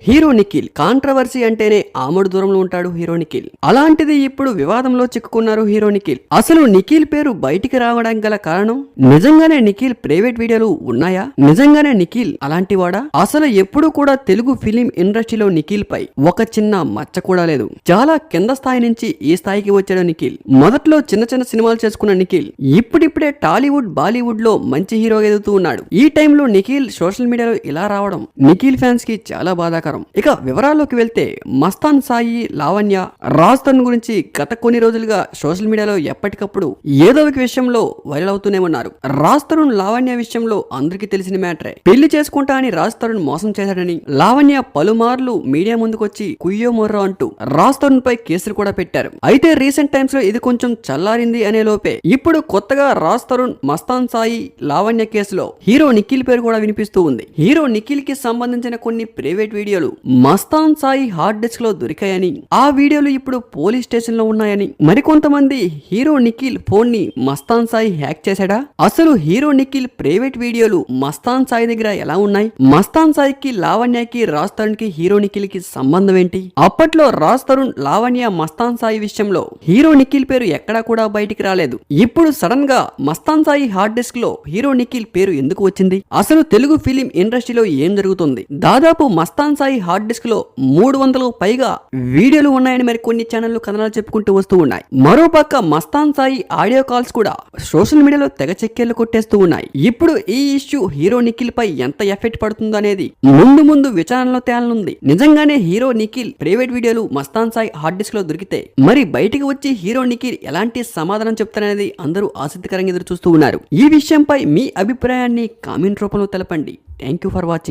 Hero Nikhil controversy అంటేనే ఆమడు దూరంలో ఉంటాడు హీరో నిఖిల్. అలాంటిది ఇప్పుడు వివాదంలో చిక్కుకున్నారు హీరో నిఖిల్. అసలు నిఖిల్ పేరు బయటికి రావడానికి గల కారణం, నిజంగానే నిఖిల్ ప్రైవేట్ వీడియోలు ఉన్నాయా? నిజంగానే నిఖిల్ అలాంటి వాడా? అసలు ఎప్పుడు కూడా తెలుగు ఫిలిం ఇండస్ట్రీలో నిఖిల్ పై ఒక చిన్న మచ్చ కూడా లేదు. చాలా కింద స్థాయి నుంచి ఈ స్థాయికి వచ్చాడు నిఖిల్. మొదట్లో చిన్న చిన్న సినిమాలు చేసుకున్న నిఖిల్ ఇప్పుడిప్పుడే టాలీవుడ్ బాలీవుడ్ లో మంచి హీరో ఎదుగుతూ ఉన్నాడు. ఈ టైంలో నిఖిల్ సోషల్ మీడియాలో ఇలా రావడం నిఖిల్ ఫ్యాన్స్ కి చాలా బాధాకరం. ఇక వివరాల్లోకి వెళ్తే, మస్తాన్ సాయి, లావణ్య, రాజ్ తరుణ్ గురించి గత కొన్ని రోజులుగా సోషల్ మీడియాలో ఎప్పటికప్పుడు ఏదో ఒక విషయంలో వైరల్ అవుతూనే ఉన్నారు. రాజ్ తరుణ్ లావణ్య విషయంలో అందరికీ తెలిసిన మ్యాటరే. పెళ్లి చేసుకుంటా అని రాజ్ తరుణ్ మోసం చేశాడని లావణ్య పలుమార్లు మీడియా ముందుకొచ్చి కుయ్యో మొర్రో అంటూ రాజ్ తరుణ్ పై కేసులు కూడా పెట్టారు. అయితే రీసెంట్ టైమ్స్ లో ఇది కొంచెం చల్లారింది అనే లోపే ఇప్పుడు కొత్తగా రాజ్ తరుణ్, మస్తాన్ సాయి, లావణ్య కేసులో హీరో నిఖిల్ పేరు కూడా వినిపిస్తూ ఉంది. హీరో నిఖిల్ కి సంబంధించిన కొన్ని ప్రైవేట్ వీడియోలు మస్తాన్ సాయి హార్డ్ డిస్క్ లో దొరికాయని, ఆ వీడియోలు ఇప్పుడు పోలీస్ స్టేషన్ లో ఉన్నాయని, మరికొంతమంది హీరో నిఖిల్ ఫోన్ ని మస్తాన్ సాయి హ్యాక్ చేశాడా? అసలు హీరో నిఖిల్ ప్రైవేట్ వీడియోలు మస్తాన్ సాయి దగ్గర ఎలా ఉన్నాయి? మస్తాన్ సాయికి, లావణ్యకి, రాజ్ తరుణ్ కి, హీరో నిఖిల్ కి సంబంధం ఏంటి? అప్పట్లో రాజ్ తరుణ్, లావణ్య, మస్తాన్ సాయి విషయంలో హీరో నిఖిల్ పేరు ఎక్కడా కూడా బయటికి రాలేదు. ఇప్పుడు సడన్ గా మస్తాన్ సాయి హార్డ్ డిస్క్ లో హీరో నిఖిల్ పేరు ఎందుకు వచ్చింది? అసలు తెలుగు ఫిలిం ఇండస్ట్రీలో ఏం జరుగుతుంది? దాదాపు మస్తాన్ సాయి హార్డ్ డిస్క్ లో 300కు పైగా వీడియోలు ఉన్నాయని మరి కొన్ని ఛానళ్లు కథనాలు చెప్పుకుంటూ వస్తూ ఉన్నాయి. మరోపక్క మస్తాన్ సాయి ఆడియో కాల్స్ కూడా సోషల్ మీడియాలో తెగ చెక్కేళ్లు కొట్టేస్తూ ఉన్నాయి. ఇప్పుడు ఈ ఇష్యూ హీరో నిఖిల్ పై ఎంత ఎఫెక్ట్ పడుతుందో అనేది ముందు విచారణలో తేలనుంది. నిజంగానే హీరో నిఖిల్ ప్రైవేట్ వీడియోలు మస్తాన్ సాయి హార్డ్ డిస్క్ లో దొరికితే మరి బయటికి వచ్చి హీరో నిఖిల్ ఎలాంటి సమాధానం చెప్తారనేది అందరూ ఆసక్తికరంగా ఎదురు చూస్తూ ఉన్నారు. ఈ విషయంపై మీ అభిప్రాయాన్ని కామెంట్ రూపంలో తెలపండి. Thank you for watching.